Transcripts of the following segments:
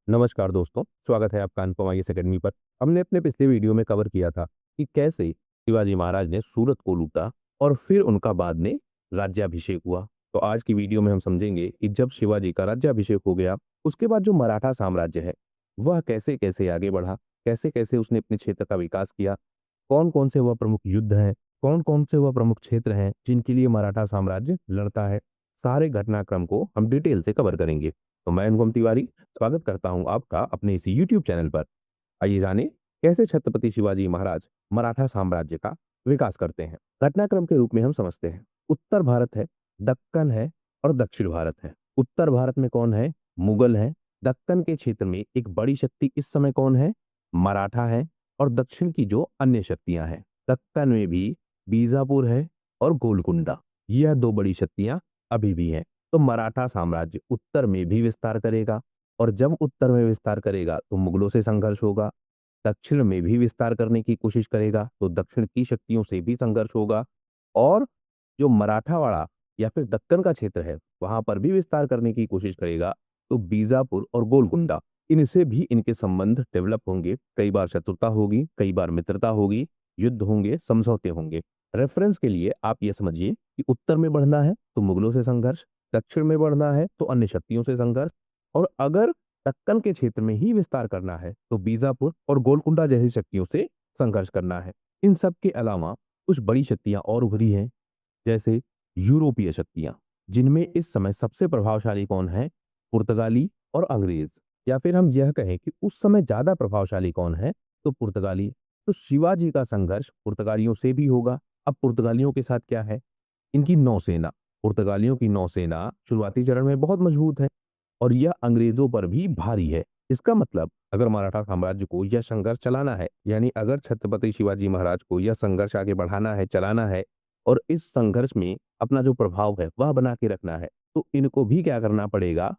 नमस्कार दोस्तों, स्वागत है आपका अनुपम आईएएस अकेडमी पर। हमने अपने पिछले वीडियो में कवर किया था कि कैसे शिवाजी महाराज ने सूरत को लूटा और फिर उनका बाद में राज्याभिषेक हुआ। तो आज की वीडियो में हम समझेंगे कि जब शिवाजी का राज्याभिषेक हो गया, उसके बाद जो मराठा साम्राज्य है, वह कैसे-कैसे आगे बढ़ा, कैसे-कैसे उसने अपने क्षेत्र का विकास किया, कौन-कौन से वह प्रमुख युद्ध हैं, कौन-कौन से वह प्रमुख क्षेत्र हैं जिनके लिए मराठा साम्राज्य लड़ता है। सारे घटनाक्रम को हम डिटेल से कवर करेंगे। तो मैं अनुपम तिवारी स्वागत करता हूं आपका अपने इसी यूट्यूब चैनल पर। आइए जानें कैसे छत्रपति शिवाजी महाराज मराठा साम्राज्य का विकास करते हैं। घटनाक्रम के रूप में हम समझते हैं, उत्तर भारत है, दक्कन है और दक्षिण भारत है। उत्तर भारत में कौन है? मुगल है। दक्कन के क्षेत्र में एक बड़ी शक्ति इस समय कौन है? मराठा है। और दक्षिण की जो अन्य शक्तियां हैं, दक्कन में भी बीजापुर है और गोलकुंडा, यह दो बड़ी शक्तियां अभी भी हैं। तो मराठा साम्राज्य उत्तर में भी विस्तार करेगा, और जब उत्तर में विस्तार करेगा तो मुगलों से संघर्ष होगा। दक्षिण में भी विस्तार करने की कोशिश करेगा तो दक्षिण की शक्तियों से भी संघर्ष होगा। और जो मराठावाड़ा या फिर दक्कन का क्षेत्र है, वहां पर भी विस्तार करने की कोशिश करेगा तो बीजापुर और गोलकुंडा, इनसे भी इनके संबंध डेवलप होंगे। कई बार शत्रुता होगी, कई बार मित्रता होगी, युद्ध होंगे, समझौते होंगे। रेफरेंस के लिए आप ये समझिए कि उत्तर में बढ़ना है तो मुगलों से संघर्ष, दक्षिण में बढ़ना है तो अन्य शक्तियों से संघर्ष, और अगर दक्कन के क्षेत्र में ही विस्तार करना है तो बीजापुर और गोलकुंडा जैसी शक्तियों से संघर्ष करना है। इन सब के अलावा कुछ बड़ी शक्तियां और उभरी हैं, जैसे यूरोपीय शक्तियां, जिनमें इस समय सबसे प्रभावशाली कौन है? पुर्तगाली और अंग्रेज। या फिर हम यह कहें कि उस समय ज्यादा प्रभावशाली कौन है? तो पुर्तगाली। तो शिवाजी का संघर्ष पुर्तगालियों से भी होगा। अब पुर्तगालियों के साथ क्या है? इनकी नौसेना। पुर्तगालियों की नौसेना शुरुआती चरण में बहुत मजबूत है और यह अंग्रेजों पर भी भारी है। इसका मतलब अगर मराठा साम्राज्य को यह संघर्ष चलाना है, यानी अगर छत्रपति शिवाजी महाराज को यह संघर्ष आगे बढ़ाना है, चलाना है, और इस संघर्ष में अपना जो प्रभाव है वह बना के रखना है, तो इनको भी क्या करना पड़ेगा?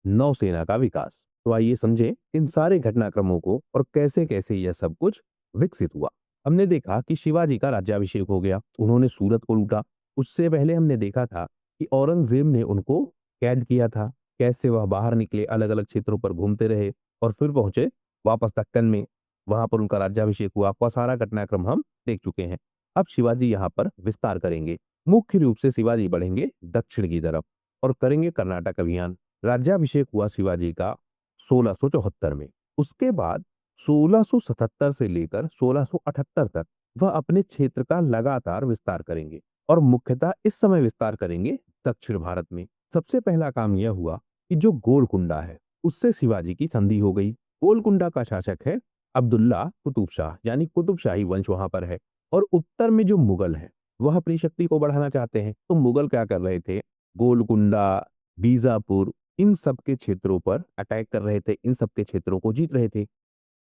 नौसेना का विकास। तो आइए समझे इन सारे घटनाक्रमों को और कैसे कैसे यह सब कुछ विकसित हुआ। हमने देखा कि शिवाजी का राज्याभिषेक हो गया, उन्होंने सूरत को लूटा। उससे पहले हमने देखा था कि औरंगजेब ने उनको कैद किया था, कैसे वह बाहर निकले, अलग अलग क्षेत्रों पर घूमते रहे और फिर पहुंचे वापस दक्कन में, वहां पर उनका राज्याभिषेक हुआ। वह सारा घटनाक्रम हम देख चुके हैं। अब शिवाजी यहाँ पर विस्तार करेंगे। मुख्य रूप से शिवाजी बढ़ेंगे दक्षिण की तरफ और करेंगे कर्नाटक अभियान। राज्याभिषेक हुआ शिवाजी का 1674 में। उसके बाद 1677 से लेकर 1678 तक वह अपने क्षेत्र का लगातार विस्तार करेंगे और मुख्यतः इस समय विस्तार करेंगे दक्षिण भारत में। सबसे पहला काम यह हुआ कि जो गोलकुंडा है उससे शिवाजी की संधि हो गई। गोलकुंडा का शासक है अब्दुल्ला कुतुब शाह, यानी कुतुब शाही वंश वहां पर है। और उत्तर में जो मुगल है वह अपनी शक्ति को बढ़ाना चाहते हैं। तो मुगल क्या कर रहे थे? गोलकुंडा, बीजापुर, इन सब के क्षेत्रों पर अटैक कर रहे थे, इन सब के क्षेत्रों को जीत रहे थे।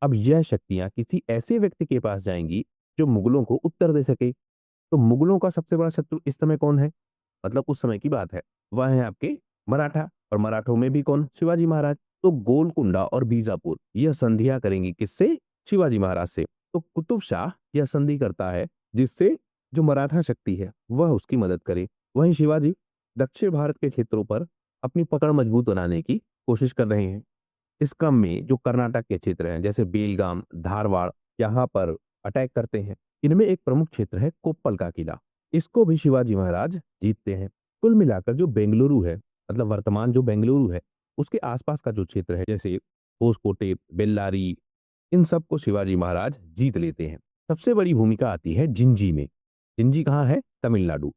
अब यह शक्तियां किसी ऐसे व्यक्ति के पास जाएंगी जो मुगलों को उत्तर दे सके। तो मुगलों का सबसे बड़ा शत्रु इस समय कौन है? मतलब उस समय की बात है, वह है आपके मराठा। और मराठों में भी कौन? शिवाजी महाराज। तो गोलकुंडा और बीजापुर यह संधियां करेंगी किससे? शिवाजी महाराज से। तो कुतुब शाह यह संधि करता है जिससे जो मराठा शक्ति है वह उसकी मदद करे। वहीं शिवाजी दक्षिण भारत के क्षेत्रों पर अपनी पकड़ मजबूत बनाने की कोशिश कर रहे हैं। इस क्रम में जो कर्नाटक के क्षेत्र हैं, जैसे बेलगाम, धारवाड़, यहाँ पर अटैक करते हैं। इनमें एक प्रमुख क्षेत्र है कोप्पल का किला। इसको भी शिवाजी महाराज जीतते हैं। कुल मिलाकर जो बेंगलुरु है, मतलब वर्तमान जो बेंगलुरु है, उसके आसपास का जो क्षेत्र है, जैसे होसकोटे, बेल्लारी, इन सब को शिवाजी महाराज जीत लेते हैं। सबसे बड़ी भूमिका आती है जिंजी में। जिंजी कहाँ है? तमिलनाडु।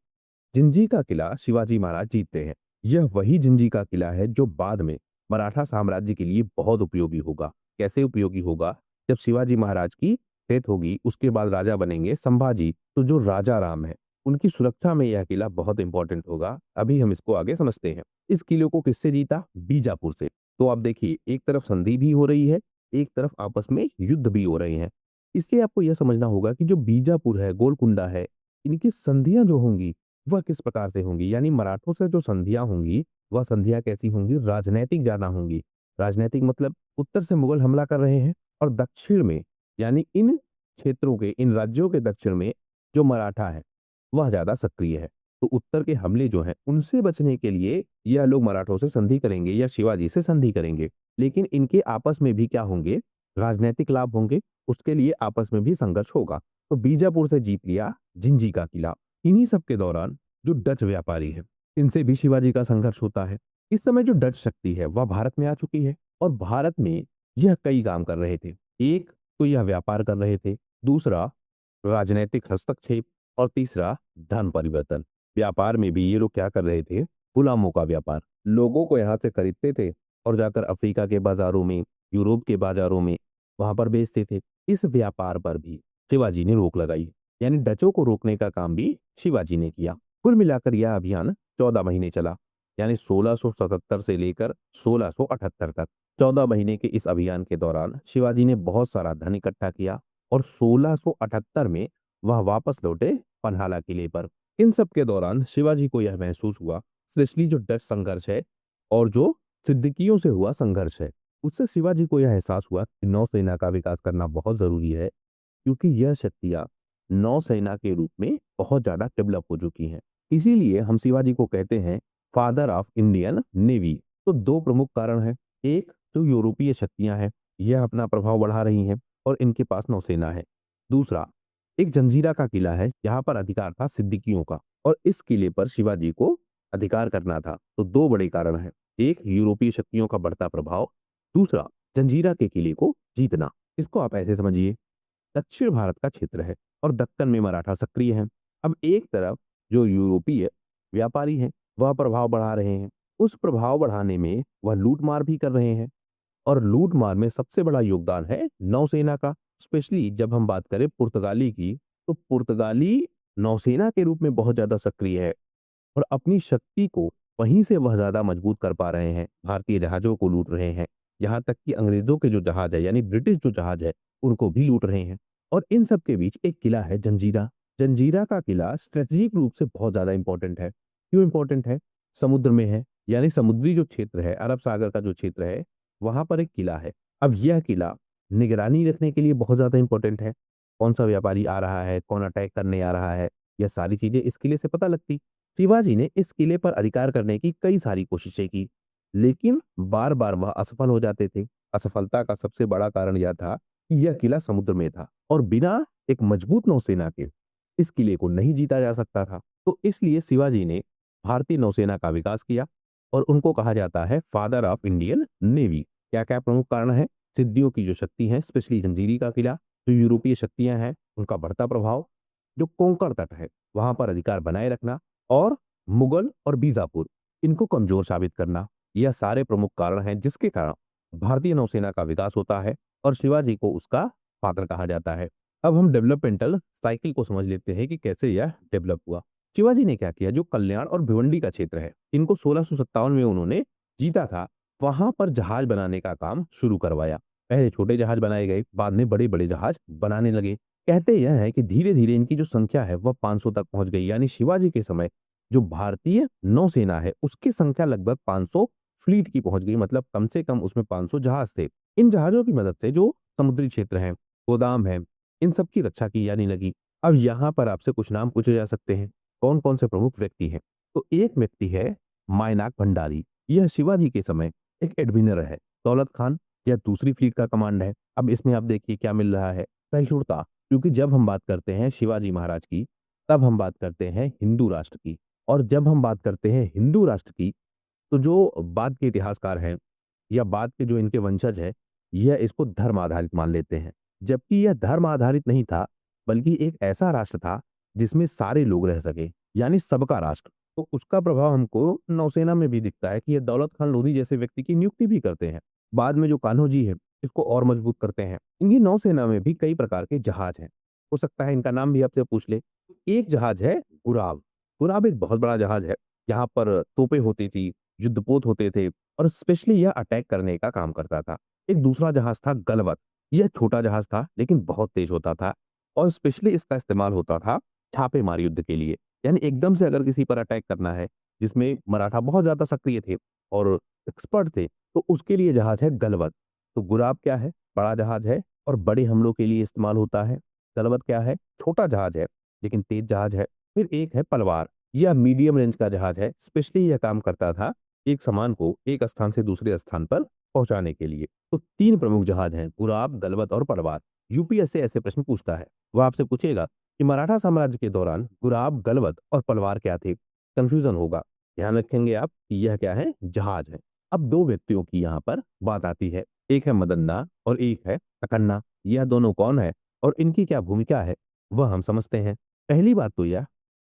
जिंजी का किला शिवाजी महाराज जीतते हैं। यह वही जिंजी का किला है जो बाद में मराठा साम्राज्य के लिए बहुत उपयोगी होगा। कैसे उपयोगी होगा? जब शिवाजी महाराज की डेथ होगी, उसके बाद राजा बनेंगे संभाजी, तो जो राजा राम है उनकी सुरक्षा में यह किला बहुत इंपॉर्टेंट होगा। अभी हम इसको आगे समझते हैं। इस किले को किससे जीता? बीजापुर से। तो आप देखिए, एक तरफ संधि भी हो रही है, एक तरफ आपस में युद्ध भी हो रहे हैं। इसलिए आपको यह समझना होगा कि जो बीजापुर है, गोलकुंडा है, इनकी संधियां जो होंगी वह किस प्रकार से होंगी। यानी मराठों से जो संधियां होंगी वह संधियां कैसी होंगी? राजनैतिक ज्यादा होंगी। राजनैतिक मतलब उत्तर से मुगल हमला कर रहे हैं और दक्षिण में, यानी इन क्षेत्रों के, इन राज्यों के दक्षिण में जो मराठा है वह ज्यादा सक्रिय है। तो उत्तर के हमले जो हैं उनसे बचने के लिए यह लोग मराठों से संधि करेंगे या शिवाजी से संधि करेंगे। लेकिन इनके आपस में भी क्या होंगे, राजनीतिक लाभ होंगे, उसके लिए आपस में भी संघर्ष होगा। तो बीजापुर से जीत लिया झिंझी का किला। इन्हीं सब के दौरान जो डच व्यापारी है, इनसे भी शिवाजी का संघर्ष होता है। इस समय जो डच शक्ति है वह भारत में आ चुकी है और भारत में यह कई काम कर रहे थे। एक तो यह व्यापार कर रहे थे, दूसरा राजनैतिक हस्तक्षेप और तीसरा धन परिवर्तन। व्यापार में भी ये लोग क्या कर रहे थे, गुलामों का व्यापार। लोगों को यहाँ से खरीदते थे और जाकर अफ्रीका के बाजारों में, यूरोप के बाजारों में वहां पर बेचते थे। इस व्यापार पर भी शिवाजी ने रोक लगाई, यानी डचों को रोकने का काम भी शिवाजी ने किया। कुल मिलाकर यह अभियान 14 महीने चला, यानी 1677 से लेकर 1678 तक। 14 महीने के इस अभियान के दौरान शिवाजी ने बहुत सारा धन इकट्ठा किया और 1678 में वह वापस लौटे पन्हाला किले पर। इन सब के दौरान शिवाजी को यह महसूस हुआ, स्पेशली जो डच संघर्ष है और जो सिद्दीकियों से हुआ संघर्ष है, उससे शिवाजी को यह एहसास हुआ कि नौसेना का विकास करना बहुत जरूरी है, क्योंकि यह शक्तियां नौसेना के रूप में बहुत ज्यादा डेवलप हो चुकी हैं। इसीलिए हम शिवाजी को कहते हैं फादर ऑफ इंडियन नेवी। तो दो प्रमुख कारण हैं। एक, जो यूरोपीय शक्तियां हैं यह अपना प्रभाव बढ़ा रही हैं और इनके पास नौसेना है। दूसरा, एक जंजीरा का किला है, यहाँ पर अधिकार था सिद्दीकियों का और इस किले पर शिवाजी को अधिकार करना था। तो दो बड़े कारण हैं, एक यूरोपीय शक्तियों का बढ़ता प्रभाव, दूसरा जंजीरा के किले को जीतना। इसको आप ऐसे समझिए, दक्षिण भारत का क्षेत्र है और दक्कन में मराठा सक्रिय हैं। अब एक तरफ जो यूरोपीय व्यापारी हैं वह प्रभाव बढ़ा रहे हैं, उस प्रभाव बढ़ाने में वह लूटमार भी कर रहे हैं और लूटमार में सबसे बड़ा योगदान है नौसेना का। स्पेशली जब हम बात करें पुर्तगाली की, तो पुर्तगाली नौसेना के रूप में बहुत ज्यादा सक्रिय है और अपनी शक्ति को वहीं से वह ज्यादा मजबूत कर पा रहे हैं। भारतीय जहाजों को लूट रहे हैं, यहाँ तक कि अंग्रेजों के जो जहाज है यानी ब्रिटिश जो जहाज है उनको भी लूट रहे हैं। और इन सब के बीच एक किला है जंजीरा। जंजीरा का किला स्ट्रेटेजिक रूप से बहुत ज्यादा इंपॉर्टेंट है। क्यों इंपॉर्टेंट है? समुद्र में है, यानी समुद्री जो क्षेत्र है, अरब सागर का जो क्षेत्र है, वहां पर एक किला है। अब यह किला निगरानी रखने के लिए बहुत ज्यादा इंपॉर्टेंट है। कौन सा व्यापारी आ रहा है, कौन अटैक करने आ रहा है, यह सारी चीजें इस किले से पता लगती। शिवाजी ने इस किले पर अधिकार करने की कई सारी कोशिशें की, लेकिन बार बार वह असफल हो जाते थे। असफलता का सबसे बड़ा कारण यह था कि यह किला समुद्र में था और बिना एक मजबूत नौसेना के इस किले को नहीं जीता जा सकता था। तो इसलिए शिवाजी ने भारतीय नौसेना का विकास किया और उनको कहा जाता है फादर ऑफ इंडियन नेवी। क्या क्या प्रमुख कारण है? सिद्दियों की जो शक्ति है, स्पेशली जंजीरी का किला, जो यूरोपीय शक्तियां हैं उनका बढ़ता प्रभाव, जो कोंकण तट है वहां पर अधिकार बनाए रखना और मुगल और बीजापुर इनको कमजोर साबित करना, यह सारे प्रमुख कारण हैं जिसके कारण भारतीय नौसेना का विकास होता है और शिवाजी को उसका फादर कहा जाता है। अब हम डेवलपमेंटल साइकिल को समझ लेते हैं कि कैसे यह डेवलप हुआ। शिवाजी ने क्या किया, जो कल्याण और भिवंडी का क्षेत्र है इनको 1657 में उन्होंने जीता था, वहां पर जहाज बनाने का काम शुरू करवाया। पहले छोटे जहाज बनाए गए, बाद में बड़े बड़े जहाज बनाने लगे। कहते यह है कि धीरे धीरे इनकी जो संख्या है वह 500 तक पहुंच गई, यानी शिवाजी के समय जो भारतीय नौसेना है उसकी संख्या लगभग 500 फ्लीट की पहुंच गई, मतलब कम से कम उसमें 500 जहाज थे। इन जहाजों की मदद से जो समुद्री क्षेत्र है, गोदाम है, इन सब की रक्षा की जाने लगी। अब यहाँ पर आपसे कुछ नाम पूछे जा सकते हैं, कौन कौन से प्रमुख व्यक्ति हैं? तो एक व्यक्ति है मायनाक भंडारी, यह शिवाजी के समय एक एडमिरल है। दौलत खान, यह दूसरी फ्लीट का कमांड है। अब इसमें आप देखिए क्या मिल रहा है, सहिष्णुता, क्योंकि जब हम बात करते हैं शिवाजी महाराज की तब हम बात करते हैं हिंदू राष्ट्र की, और जब हम बात करते हैं हिंदू राष्ट्र की तो जो बाद के इतिहासकार हैं या बाद के जो इनके वंशज है यह इसको धर्म आधारित मान लेते हैं, जबकि यह धर्म आधारित नहीं था बल्कि एक ऐसा राष्ट्र था जिसमें सारे लोग रह सके, यानी सबका राष्ट्र। तो उसका प्रभाव हमको नौसेना में भी दिखता है कि यह दौलत खान लोधी जैसे व्यक्ति की नियुक्ति भी करते हैं। बाद में जो कान्होजी है इसको और मजबूत करते हैं। इनकी नौसेना में भी कई प्रकार के जहाज हैं, हो सकता है इनका नाम भी आपसे पूछ ले। एक जहाज है गुराब। गुराब एक बहुत बड़ा जहाज है, यहाँ पर तोपें होती थी, युद्धपोत होते थे और स्पेशली यह अटैक करने का काम करता था। एक दूसरा जहाज था गलवत, यह छोटा जहाज था लेकिन बहुत तेज होता था और स्पेशली इसका इस्तेमाल होता था छापेमार युद्ध के लिए, यानी एकदम से अगर किसी पर अटैक करना है जिसमें मराठा बहुत ज्यादा सक्रिय थे और एक्सपर्ट थे, तो उसके लिए जहाज है गलवत। तो गुराब क्या है? बड़ा जहाज है और बड़े हमलों के लिए इस्तेमाल होता है। गलवत क्या है? छोटा जहाज है लेकिन तेज जहाज है। फिर एक है पलवार, यह मीडियम रेंज का जहाज है। स्पेशली यह काम करता था एक सामान को एक स्थान से दूसरे स्थान पर पहुंचाने के लिए। तो 3 प्रमुख जहाज हैं, गुराब, गलबत और पलवार। यूपीएससी ऐसे प्रश्न पूछता है। वह आपसे पूछेगा कि मराठा साम्राज्य के दौरान गुराब, गलबत और पलवार क्या थे। कंफ्यूजन होगा। ध्यान रखेंगे आप कि यह क्या है, जहाज है। अब 2 व्यक्तियों की यहाँ पर बात आती है। एक है मदन्ना और एक है अकन्ना। यह दोनों कौन है और इनकी क्या भूमिका है, वह हम समझते हैं। पहली बात तो यह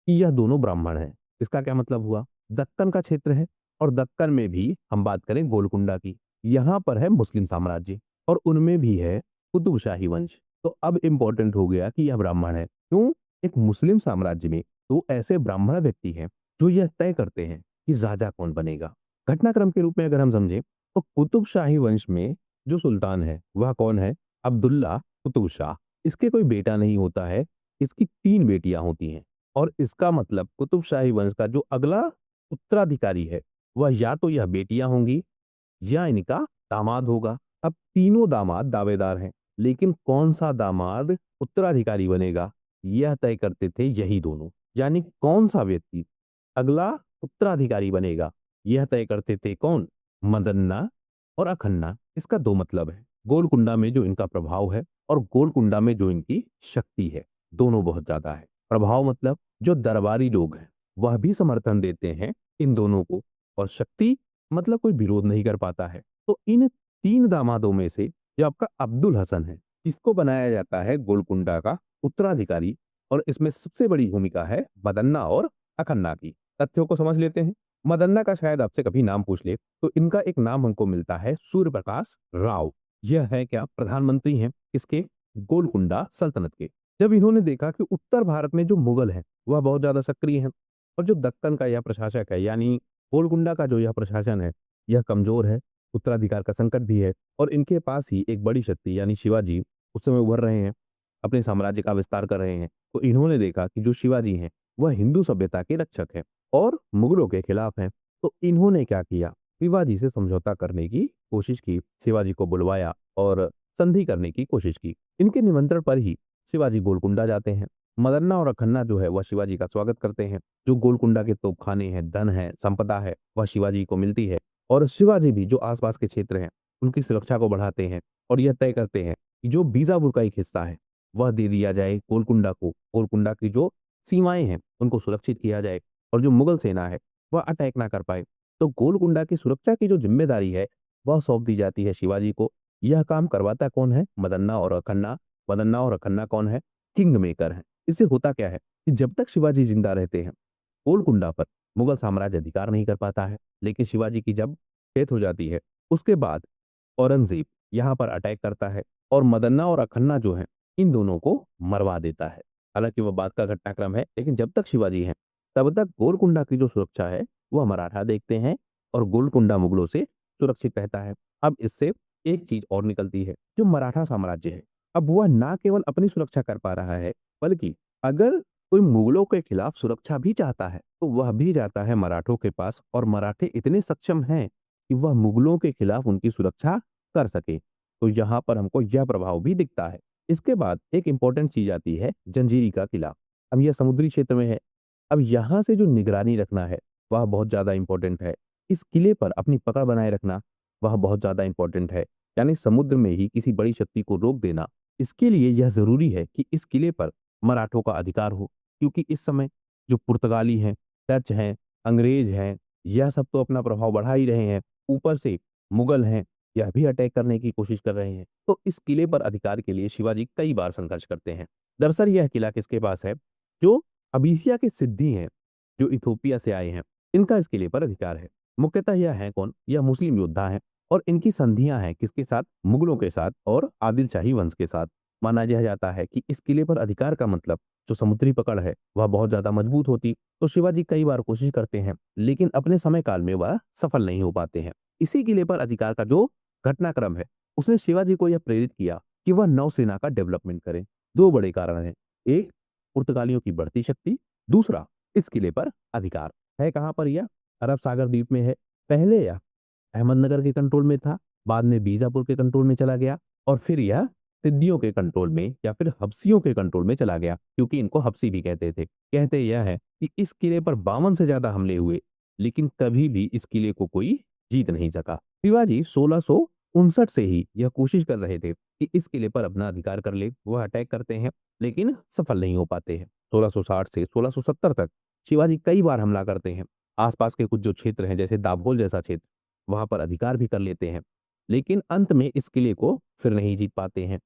कि यह दोनों ब्राह्मण हैं। इसका क्या मतलब हुआ, दक्कन का क्षेत्र है और दक्कन में भी हम बात करें गोलकुंडा की, यहाँ पर है मुस्लिम साम्राज्य और उनमें भी है कुतुब शाही वंश। तो अब इंपॉर्टेंट हो गया कि यह ब्राह्मण है। क्यों? एक मुस्लिम साम्राज्य में तो ऐसे ब्राह्मण व्यक्ति हैं जो यह तय करते हैं कि राजा कौन बनेगा। घटनाक्रम के रूप में अगर हम समझें तो कुतुब शाही वंश में जो सुल्तान है वह कौन है, अब्दुल्ला कुतुब शाह। इसके कोई बेटा नहीं होता है, इसकी 3 बेटियां होती हैं। और इसका मतलब कुतुब शाही वंश का जो अगला उत्तराधिकारी है वह या तो यह बेटियां होंगी या इनका दामाद होगा। अब तीनों दामाद दावेदार हैं, लेकिन कौन सा दामाद उत्तराधिकारी बनेगा यह तय करते थे यही दोनों। यानी कौन सा व्यक्ति अगला उत्तराधिकारी बनेगा यह तय करते थे कौन, मदन्ना और अखन्ना। इसका 2 मतलब है, गोलकुंडा में जो इनका प्रभाव है और गोलकुंडा में जो इनकी शक्ति है, दोनों बहुत ज्यादा है। प्रभाव मतलब जो दरबारी लोग हैं वह भी समर्थन देते हैं इन दोनों को, और शक्ति मतलब कोई विरोध नहीं कर पाता है। तो इन 3 दामादों में से जो आपका अब्दुल हसन है, इसको बनाया जाता है गोलकुंडा का उत्तराधिकारी। और इसमें सबसे बड़ी भूमिका है मदन्ना और अखन्ना की। तथ्यों को समझ लेते हैं। मदन्ना का शायद आपसे कभी नाम पूछ ले तो इनका एक नाम हमको मिलता है, सूर्य प्रकाश राव। यह है क्या, प्रधानमंत्री हैं इसके, गोलकुंडा सल्तनत के। जब इन्होंने देखा कि उत्तर भारत में जो मुगल हैं वह बहुत ज्यादा सक्रिय हैं और जो दक्कन का यह प्रशासक है यानी गोलकुंडा का जो यह प्रशासन है यह कमजोर है, उत्तराधिकार का संकट भी है और इनके पास ही एक बड़ी शक्ति यानी शिवाजी उस समय उभर रहे हैं, अपने साम्राज्य का विस्तार कर रहे हैं। तो इन्होंने देखा कि जो शिवाजी हैं वह हिंदू सभ्यता के रक्षक हैं और मुगलों के खिलाफ हैं। तो इन्होंने क्या किया, शिवाजी से समझौता करने की कोशिश की, शिवाजी को बुलवाया और संधि करने की कोशिश की। इनके निमंत्रण पर ही शिवाजी गोलकुंडा जाते हैं। मदन्ना और अखन्ना जो है वह शिवाजी का स्वागत करते हैं। जो गोलकुंडा के तोपखाने हैं, धन है, संपदा है, वह शिवाजी को मिलती है। और शिवाजी भी जो आसपास के क्षेत्र हैं उनकी सुरक्षा को बढ़ाते हैं और यह तय करते हैं कि जो बीजापुर का एक हिस्सा है वह दे दिया जाए गोलकुंडा को। गोलकुंडा की जो सीमाएं हैं उनको सुरक्षित किया जाए और जो मुगल सेना है वह अटैक ना कर पाए। तो गोलकुंडा की सुरक्षा की जो जिम्मेदारी है वह सौंप दी जाती है शिवाजी को। यह काम करवाता कौन है, मदन्ना और अखन्ना। मदन्ना और अखन्ना कौन है, किंग मेकर है। इससे होता क्या है कि जब तक शिवाजी जिंदा रहते हैं गोलकुंडा पर मुगल साम्राज्य अधिकार नहीं कर पाता है, लेकिन शिवाजी की जब डेथ हो जाती है उसके बाद औरंगजेब यहाँ पर अटैक करता है और मदन्ना और अखन्ना जो है इन दोनों को मरवा देता है। हालांकि वह बात का घटनाक्रम है, लेकिन जब तक शिवाजी हैं तब तक गोलकुंडा की जो सुरक्षा है वह मराठा देखते हैं और गोलकुंडा मुगलों से सुरक्षित रहता है। अब इससे एक चीज और निकलती है, जो मराठा साम्राज्य है अब वह ना केवल अपनी सुरक्षा कर पा रहा है, बल्कि अगर कोई मुगलों के खिलाफ सुरक्षा भी चाहता है तो वह भी जाता है मराठों के पास, और मराठे इतने सक्षम हैं कि वह मुगलों के खिलाफ उनकी सुरक्षा कर सके। तो यहाँ पर हमको यह प्रभाव भी दिखता है। इसके बाद एक इंपॉर्टेंट चीज आती है, जंजीरी का किला। अब यह समुद्री क्षेत्र में है। अब यहाँ से जो निगरानी रखना है वह बहुत ज्यादा इंपॉर्टेंट है। इस किले पर अपनी पकड़ बनाए रखना वह बहुत ज्यादा इंपॉर्टेंट है, यानी समुद्र में ही किसी बड़ी शक्ति को रोक देना। इसके लिए यह जरूरी है कि इस किले पर मराठों का अधिकार हो, क्योंकि इस समय जो पुर्तगाली हैं, डच हैं, अंग्रेज हैं, यह सब तो अपना प्रभाव बढ़ा ही रहे हैं। ऊपर से मुगल हैं, यह भी अटैक करने की कोशिश कर रहे हैं। तो इस किले पर अधिकार के लिए शिवाजी कई बार संघर्ष करते हैं। दरअसल यह किला किसके पास है, जो अबीसिया के सिद्दी हैं, जो इथोपिया से आए हैं, इनका इस किले पर अधिकार है। मुख्यतः यह है कौन, यह मुस्लिम योद्धा हैं और इनकी संधियां हैं किसके साथ, मुगलों के साथ और आदिल शाही वंश के साथ। माना यह जाता है कि इस किले पर अधिकार का मतलब जो समुद्री पकड़ है वह बहुत ज्यादा मजबूत होती। तो शिवाजी कई बार कोशिश करते हैं, लेकिन अपने समय काल में वह सफल नहीं हो पाते हैं। इसी किले पर अधिकार का जो घटनाक्रम है उसने शिवाजी को यह प्रेरित किया कि वह नौसेना का डेवलपमेंट करें। 2 बड़े कारण हैं, एक पुर्तगालियों की बढ़ती शक्ति, दूसरा इस किले पर अधिकार। है कहाँ पर यह, अरब सागर द्वीप में है। पहले यह अहमदनगर के कंट्रोल में था, बाद में बीजापुर के कंट्रोल में चला गया और फिर यह सिद्दियों के कंट्रोल में या फिर हब्सियों के कंट्रोल में चला गया, क्योंकि इनको हब्सी भी कहते थे। कहते यह है कि इस किले पर 52 से ज्यादा हमले हुए, लेकिन कभी भी इस किले को कोई जीत नहीं सका। शिवाजी 1659 से ही यह कोशिश कर रहे थे कि इस किले पर अपना अधिकार कर ले। वह अटैक करते हैं, लेकिन सफल नहीं हो पाते हैं। 1660 से 1670 तक शिवाजी कई बार हमला करते हैं। आसपास के कुछ जो क्षेत्र हैं, जैसे दाभोल जैसा क्षेत्र, वहां पर अधिकार भी कर लेते हैं, लेकिन अंत में इस किले को फिर नहीं जीत पाते हैं।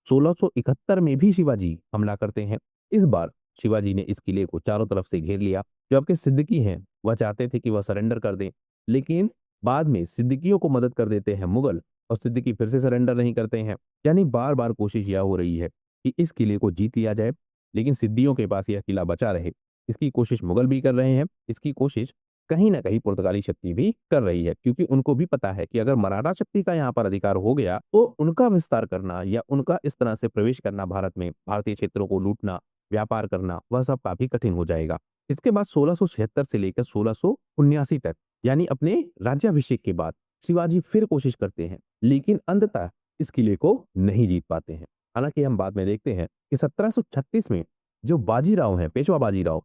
1671 में भी शिवाजी हमला करते हैं। इस बार शिवाजी ने इस किले को चारों तरफ से घेर लिया। जो आपके सिद्दीकी हैं, वह चाहते थे कि वह सरेंडर कर दें, लेकिन बाद में सिद्दीकियों को मदद कर देते हैं मुगल, और सिद्दीकी फिर से सरेंडर नहीं करते हैं। यानी बार बार कोशिश यह हो रही है कि इस किले को जीत लिया जाए, लेकिन सिद्दियों के पास यह किला बचा रहे। इसकी कोशिश मुगल भी कर रहे हैं, इसकी कोशिश कहीं ना कहीं पुर्तगाली शक्ति भी कर रही है, क्योंकि उनको भी पता है कि अगर मराठा शक्ति का यहाँ पर अधिकार हो गया, तो उनका विस्तार करना या उनका इस तरह से प्रवेश करना भारत में, भारतीय क्षेत्रों को लूटना, व्यापार करना, वह सब काफी कठिन हो जाएगा। इसके बाद 1676 से लेकर 1679 तक, यानी अपने राज्याभिषेक के बाद, शिवाजी फिर कोशिश करते हैं, लेकिन अंततः इस किले को नहीं जीत पाते हैं। हालांकि हम बाद में देखते हैं कि 1736 में जो बाजीराव हैं, पेशवा बाजीराव,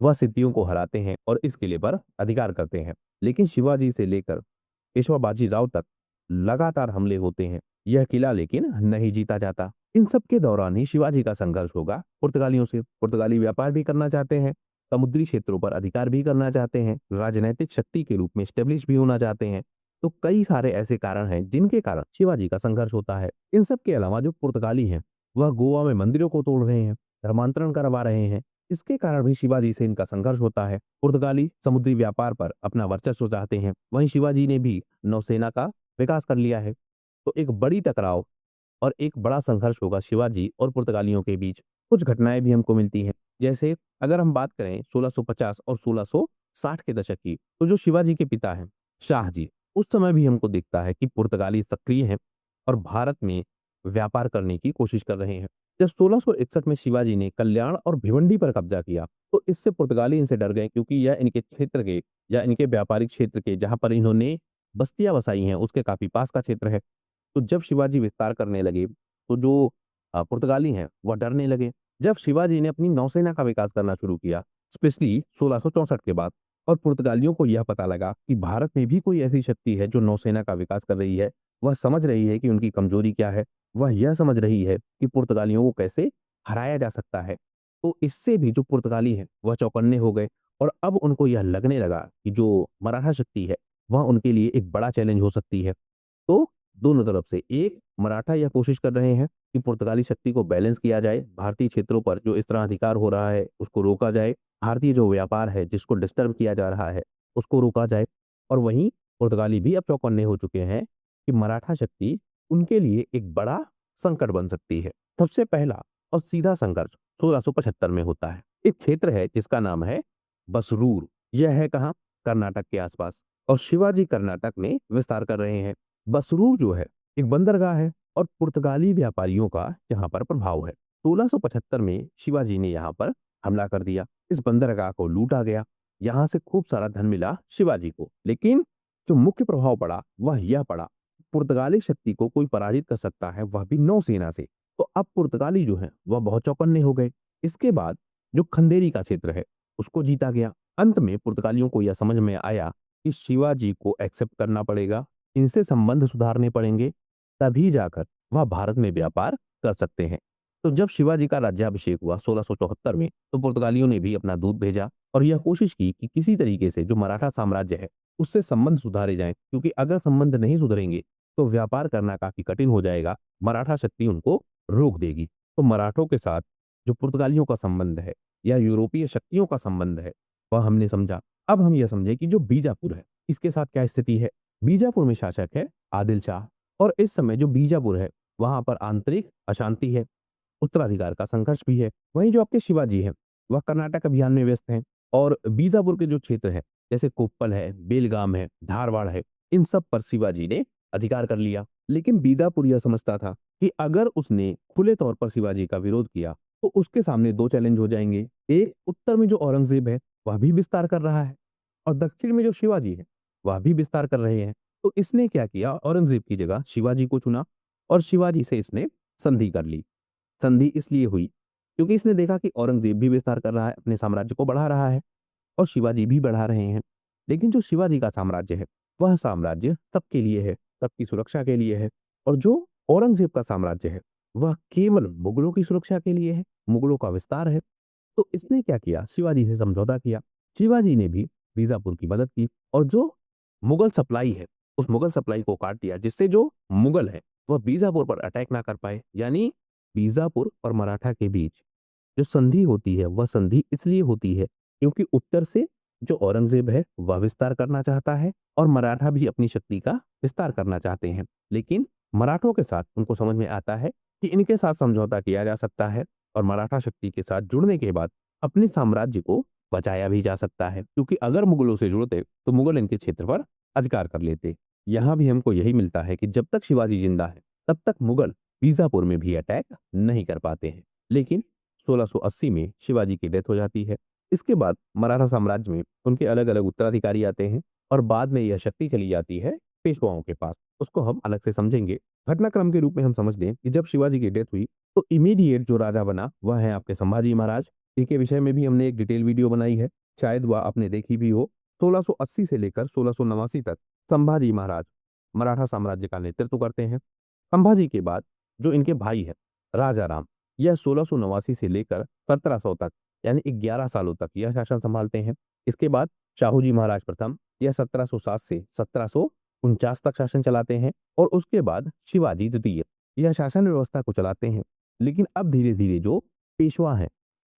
वह सिद्दियों को हराते हैं और इस किले पर अधिकार करते हैं। लेकिन शिवाजी से लेकर पेशवा बाजीराव तक लगातार हमले होते हैं। यह किला लेकिन नहीं जीता जाता। इन सब के दौरान ही शिवाजी का संघर्ष होगा पुर्तगालियों से। पुर्तगाली व्यापार भी करना चाहते हैं, समुद्री क्षेत्रों पर अधिकार भी करना चाहते हैं, राजनैतिक शक्ति के रूप में स्टेब्लिश भी होना चाहते हैं। तो कई सारे ऐसे कारण हैं जिनके कारण शिवाजी का संघर्ष होता है। इन सब के अलावा जो पुर्तगाली हैं, वह गोवा में मंदिरों को तोड़ रहे हैं, धर्मांतरण करवा रहे हैं। इसके कारण भी शिवाजी से इनका संघर्ष होता है। पुर्तगाली समुद्री व्यापार पर अपना वर्चस्व चाहते हैं, वहीं शिवाजी ने भी नौसेना का विकास कर लिया है। तो एक बड़ी टकराव और एक बड़ा संघर्ष होगा शिवाजी और पुर्तगालियों के बीच। कुछ घटनाएं भी हमको मिलती हैं, जैसे अगर हम बात करें 1650 और 1660 के दशक की, तो जो शिवाजी के पिता हैं, शाह जी, उस समय भी हमको दिखता है कि पुर्तगाली सक्रिय हैं और भारत में व्यापार करने की कोशिश कर रहे हैं। जब 1661 में शिवाजी ने कल्याण और भिवंडी पर कब्जा किया, तो इससे पुर्तगाली इनसे डर गए, क्योंकि यह इनके क्षेत्र के या इनके व्यापारिक क्षेत्र के, जहां पर इन्होंने बस्तियां बसाई हैं, उसके काफी पास का क्षेत्र है। तो जब शिवाजी विस्तार करने लगे, तो जो पुर्तगाली हैं, वह डरने लगे। जब शिवाजी ने अपनी नौसेना का विकास करना शुरू किया, स्पेशली 1664 के बाद, और पुर्तगालियों को यह पता लगा कि भारत में भी कोई ऐसी शक्ति है जो नौसेना का विकास कर रही है, वह समझ रही है कि उनकी कमजोरी क्या है, वह यह समझ रही है कि पुर्तगालियों को कैसे हराया जा सकता है। तो इससे भी जो पुर्तगाली हैं, वह चौकन्ने हो गए, और अब उनको यह लगने लगा कि जो मराठा शक्ति है, वह उनके लिए एक बड़ा चैलेंज हो सकती है। तो दोनों तरफ से, एक मराठा यह कोशिश कर रहे हैं कि पुर्तगाली शक्ति को बैलेंस किया जाए, भारतीय क्षेत्रों पर जो इस तरह अधिकार हो रहा है उसको रोका जाए, भारतीय जो व्यापार है जिसको डिस्टर्ब किया जा रहा है उसको रोका जाए। और वहीं पुर्तगाली भी अब चौकन्ने हो चुके हैं कि मराठा शक्ति उनके लिए एक बड़ा संकट बन सकती है। सबसे पहला और सीधा संघर्ष 1675 में होता है। एक क्षेत्र है जिसका नाम है बसरूर। यह है कहाँ? कर्नाटक के आसपास, और शिवाजी कर्नाटक में विस्तार कर रहे हैं। बसरूर जो है एक बंदरगाह है, और पुर्तगाली व्यापारियों का यहाँ पर प्रभाव है। 1675 में शिवाजी ने यहाँ पर हमला कर दिया, इस बंदरगाह को लूटा गया, यहाँ से खूब सारा धन मिला शिवाजी को। लेकिन जो मुख्य प्रभाव पड़ा वह यह पड़ा, पुर्तगाली शक्ति को कोई पराजित कर सकता है, वह भी नौसेना से। तो अब पुर्तगाली जो है वह बहुत चौकन्ने हो गए। इसके बाद जो खंदेरी का क्षेत्र है उसको जीता गया। अंत में पुर्तगालियों को यह समझ में आया कि शिवाजी को एक्सेप्ट करना पड़ेगा, इनसे संबंध सुधारने पड़ेंगे, तभी जाकर वह भारत में व्यापार कर सकते हैं। तो जब शिवाजी का राज्याभिषेक हुआ 1674 में, तो पुर्तगालियों ने भी अपना दूत भेजा और यह कोशिश की कि किसी तरीके से जो मराठा साम्राज्य है उससे संबंध सुधारे जाएं, क्योंकि अगर संबंध नहीं सुधरेंगे तो व्यापार करना काफी कठिन हो जाएगा, मराठा शक्ति उनको रोक देगी। तो मराठों के साथ जो पुर्तगालियों का संबंध है या यूरोपीय शक्तियों का संबंध है, वह हमने समझा। अब हम यह समझे कि जो बीजापुर है इसके साथ क्या स्थिति है। बीजापुर में शासक है आदिल शाह, और इस समय जो बीजापुर है वहां पर आंतरिक अशांति है, उत्तराधिकार का संघर्ष भी है। वहीं जो आपके शिवाजी हैं वह कर्नाटक अभियान में व्यस्त हैं, और बीजापुर के जो क्षेत्र है जैसे कोप्पल है, बेलगाम है, धारवाड़ है, इन सब पर शिवाजी ने अधिकार कर लिया। लेकिन बीजापुर यह समझता था कि अगर उसने खुले तौर पर शिवाजी का विरोध किया तो उसके सामने दो चैलेंज हो जाएंगे। एक, उत्तर में जो औरंगजेब है वह भी विस्तार कर रहा है, और दक्षिण में जो शिवाजी है वह भी विस्तार कर रहे हैं। तो इसने क्या किया, औरंगजेब की जगह शिवाजी को चुना, और शिवाजी से इसने संधि कर ली। संधि इसलिए हुई क्योंकि इसने देखा कि औरंगजेब भी विस्तार कर रहा है, अपने साम्राज्य को बढ़ा रहा है और शिवाजी भी बढ़ा रहे हैं। लेकिन जो शिवाजी का साम्राज्य है, वह साम्राज्य सबके लिए है, सबकी सुरक्षा के लिए है। और जो औरंगजेब का साम्राज्य है, वह केवल मुगलों की सुरक्षा के लिए है, मुगलों का विस्तार है। तो इसने क्या किया, शिवाजी से समझौता किया। शिवाजी ने भी बीजापुर की मदद की और जो मुगल सप्लाई है, उस मुगल सप्लाई को काट दिया, जिससे जो मुगल है वह बीजापुर पर अटैक ना कर पाए। यानी बीजापुर और मराठा के बीच जो संधि होती है, वह संधि इसलिए होती है क्योंकि उत्तर से जो औरंगजेब है वह विस्तार करना चाहता है और मराठा भी अपनी शक्ति का विस्तार करना चाहते हैं। लेकिन मराठों के साथ उनको समझ में आता है कि इनके साथ समझौता किया जा सकता है और मराठा शक्ति के साथ जुड़ने के बाद अपने साम्राज्य को बचाया भी जा सकता है, क्योंकि अगर मुगलों से जुड़ते तो मुगल इनके क्षेत्र पर अधिकार कर लेते। यहाँ भी हमको यही मिलता है कि जब तक शिवाजी जिंदा है तब तक मुगल बीजापुर में भी अटैक नहीं कर पाते हैं। लेकिन 1680 में शिवाजी की डेथ हो जाती है। इसके बाद मराठा साम्राज्य में उनके अलग अलग उत्तराधिकारी आते हैं और बाद में यह शक्ति चली जाती है पेशवाओं के पास। उसको हम अलग से समझेंगे। घटनाक्रम के रूप में हम समझ लें कि जब शिवाजी की डेथ हुई तो इमीडिएट जो राजा बना वह है आपके संभाजी महाराज। इनके विषय में भी हमने एक डिटेल वीडियो बनाई है, शायद वह आपने देखी भी हो। 1680 से लेकर 1689 तक संभाजी महाराज मराठा साम्राज्य का नेतृत्व करते हैं। संभाजी के बाद जो इनके भाई है राजा राम, यह 1689 से लेकर 1700 तक यानी 11 सालों तक यह शासन संभालते हैं। इसके बाद शाहूजी महाराज प्रथम, यह 1707 से 1749 तक शासन चलाते हैं और उसके बाद शिवाजी द्वितीय यह शासन व्यवस्था को चलाते हैं। लेकिन अब धीरे धीरे जो पेशवा हैं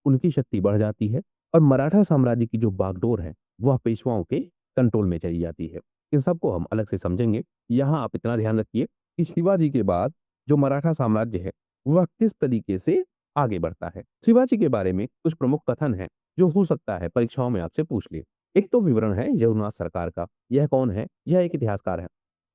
उनकी शक्ति बढ़ जाती है और मराठा साम्राज्य की जो बागडोर है वह पेशवाओं के कंट्रोल में चली जाती है। इन सबको हम अलग से समझेंगे। यहाँ आप इतना ध्यान रखिए कि शिवाजी के बाद जो मराठा साम्राज्य है वह किस तरीके से आगे बढ़ता है। शिवाजी के बारे में कुछ प्रमुख कथन हैं जो हो सकता है परीक्षाओं में आपसे पूछ ले। एक तो विवरण है यदुनाथ सरकार का। यह कौन है? यह एक इतिहासकार है।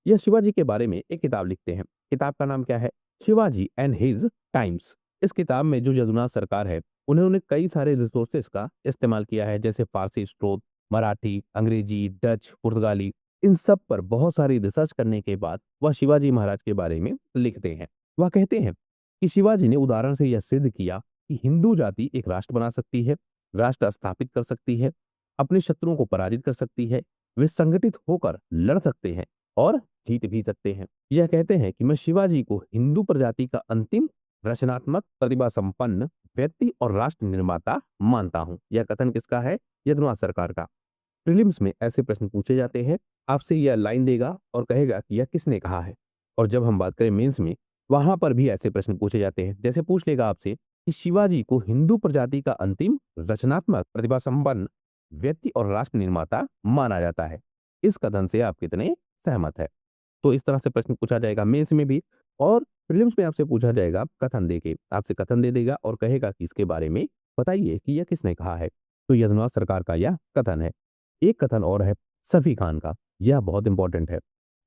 यह शिवाजी के बारे में एक किताब लिखते हैं। किताब का नाम क्या है? Shivaji and his times. इस किताब में जो यदुनाथ सरकार है उन्होंने कई सारे रिसोर्सेस का इस्तेमाल किया है, जैसे फारसी स्रोत, मराठी, अंग्रेजी, डच, पुर्तगाली। इन सब पर बहुत सारी रिसर्च करने के बाद वह शिवाजी महाराज के बारे में लिखते हैं। वह कहते हैं कि शिवाजी ने उदाहरण से यह सिद्ध किया कि हिंदू जाति एक राष्ट्र बना सकती है, राष्ट्र स्थापित कर सकती है, अपने शत्रुओं को पराजित कर सकती है, वे संगठित होकर लड़ सकते हैं और जीत भी सकते हैं। यह कहते हैं कि मैं शिवाजी को हिंदू प्रजाति का अंतिम रचनात्मक, प्रतिभा संपन्न व्यक्ति और राष्ट्र निर्माता मानता हूं। यह कथन किसका है? यदुनाथ सरकार का। प्रीलिम्स में ऐसे प्रश्न पूछे जाते हैं, आपसे यह लाइन देगा और कहेगा कि यह किसने कहा है। और जब हम बात करें मेंस में, वहां पर भी ऐसे प्रश्न पूछे जाते हैं, जैसे पूछ लेगा आपसे कि शिवाजी को हिंदू प्रजाति का अंतिम रचनात्मक, प्रतिभा संपन्न व्यक्ति और राष्ट्र निर्माता माना जाता है। इस कथन से आप कितने सहमत है? तो इस तरह से प्रश्न पूछा जाएगा मेंस में भी। और प्रीलिम्स में आपसे पूछा जाएगा कथन देके, आपसे कथन दे देगा और कहेगा कि इसके बारे में बताइए कि यह किसने कहा है। तो यदुनाथ सरकार का यह कथन है। एक कथन और है सफी खान का। यह बहुत इंपॉर्टेंट है,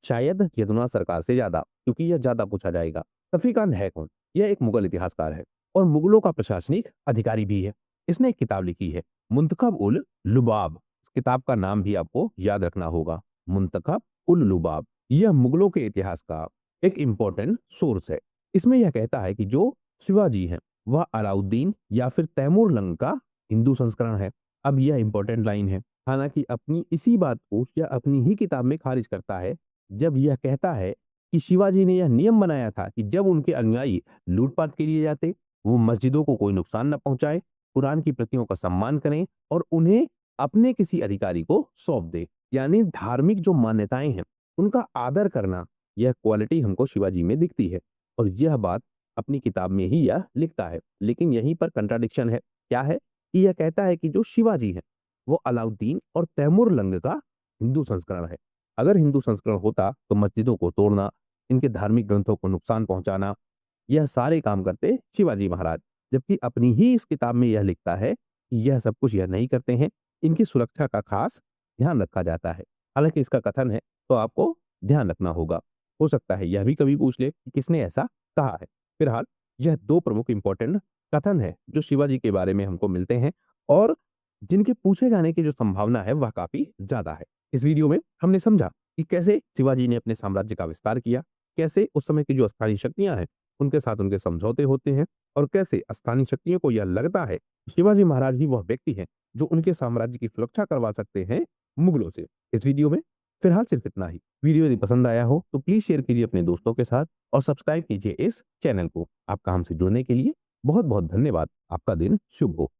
शायद यदुनाथ सरकार से ज्यादा, क्योंकि यह ज्यादा पूछा जाएगा। सफी खान है कौन? यह एक मुगल इतिहासकार है और मुगलों का प्रशासनिक अधिकारी भी है। इसने एक किताब लिखी है मुंतखब उल लुबाब। इस किताब का नाम भी आपको याद रखना होगा, मुंतखब उल लुबाब। यह मुगलों के इतिहास का एक इंपॉर्टेंट सोर्स है। इसमें यह कहता है कि जो शिवाजी है वह अलाउद्दीन या फिर तैमूर लंग का हिंदू संस्करण है। अब यह इंपॉर्टेंट लाइन है, हालांकि अपनी इसी बात को या अपनी ही किताब में खारिज करता है जब यह कहता है कि शिवाजी ने यह नियम बनाया था कि जब उनके अनुयायी लूटपाट के लिए जाते वो मस्जिदों को कोई नुकसान न पहुंचाए, कुरान की प्रतियों का सम्मान करें और उन्हें अपने किसी अधिकारी को सौंप दे। यानी धार्मिक जो मान्यताएं हैं उनका आदर करना, यह क्वालिटी हमको शिवाजी में दिखती है और यह बात अपनी किताब में ही यह लिखता है। लेकिन यहीं पर कंट्राडिक्शन है। क्या है? कि यह कहता है कि जो शिवाजी है वो अलाउद्दीन और तैमूर लंग का हिंदू संस्करण है। अगर हिंदू संस्करण होता तो मस्जिदों को तोड़ना, इनके धार्मिक ग्रंथों को नुकसान पहुंचाना, यह सारे काम करते शिवाजी महाराज। जबकि अपनी ही इस किताब में यह लिखता है कि यह सब कुछ यह नहीं करते हैं, इनकी सुरक्षा का खास ध्यान रखा जाता है। हालांकि इसका कथन है तो आपको ध्यान रखना होगा। हो सकता है यह भी कभी पूछ ले कि किसने ऐसा कहा है। फिलहाल यह दो प्रमुख इंपॉर्टेंट कथन है जो शिवाजी के बारे में हमको मिलते हैं और जिनके पूछे जाने की जो संभावना है वह काफी ज्यादा है। इस वीडियो में हमने समझा कि कैसे शिवाजी ने अपने साम्राज्य का विस्तार किया, कैसे उस समय की जो स्थानीय शक्तियां हैं उनके साथ उनके समझौते होते हैं और कैसे स्थानीय शक्तियों को यह लगता है कि शिवाजी महाराज ही वह व्यक्ति हैं जो उनके साम्राज्य की सुरक्षा करवा सकते हैं मुगलों से। इस वीडियो में फिलहाल सिर्फ इतना ही। वीडियो यदि पसंद आया हो तो प्लीज शेयर कीजिए अपने दोस्तों के साथ और सब्सक्राइब कीजिए इस चैनल को। आपका हमसे जुड़ने के लिए बहुत बहुत धन्यवाद। आपका दिन शुभ हो।